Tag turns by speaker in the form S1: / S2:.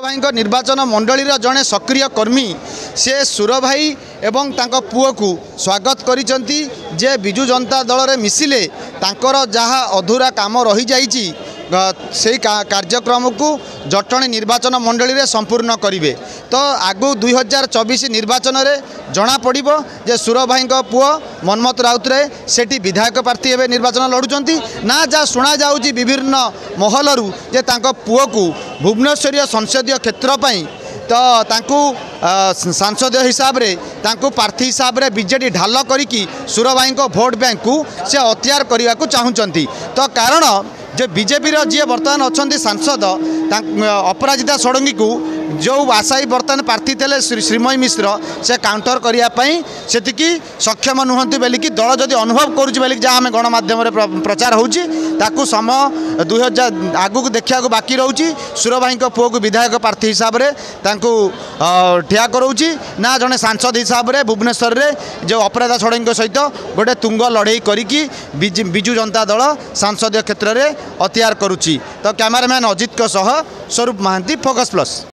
S1: भाई निर्वाचन मंडली जड़े सक्रिय कर्मी से सुर भाई एवं तांको पुओ को स्वागत करिसेंती जे बिजु जनता दल रे मिसिले तांकर जहाँ अधूरा काम रही जाइछि से कार्यक्रम को जटणी निर्वाचन मंडली रे संपूर्ण करिवे। तो आगु 2024 निर्वाचन रे जना पड़िबो जे सुर भाई पुओ मनमत राउत रे सेठी विधायक प्रार्थी हेबे निर्वाचन लड़ुचंती ना जा सुना जाउछि विभिन्न महलरू जे तांको पुओ को भुवनेश्वरीय संसदीय क्षेत्र पई तो तांकु सांसद हिसाब रे तांकु प्रार्थी हिसाब रे बीजेडी ढाल करिकी सुर भाई भोट बैंक को से अत्यार करने को चाहूँगी। तो कारण जो बीजेपी जी बर्तमान अच्छा सांसद अपराजिता षडंगी को जो आशायी बर्तमान प्रार्थी थे श्रीमयी मिश्र से काउंटर करने से सक्षम नुहति बोलिकी दल जदि अनुभव करुँच जहाँ आम गणमाध्यम प्रचार होता समय 2000 आगू देखा बाकी रोचे सुर भाई पुओ को विधायक प्रार्थी हिसाब से ठिया कराऊँगी ना जड़े सांसद हिसाब से भुवनेश्वर में जो अपराजिता षडंगी सहित गोटे तुंग लड़े करी बिजु जनता दल सांसदीय क्षेत्र में अत्यार करुच्ची। तो कैमरामैन अजित स्वरूप महांती, फोकस प्लस।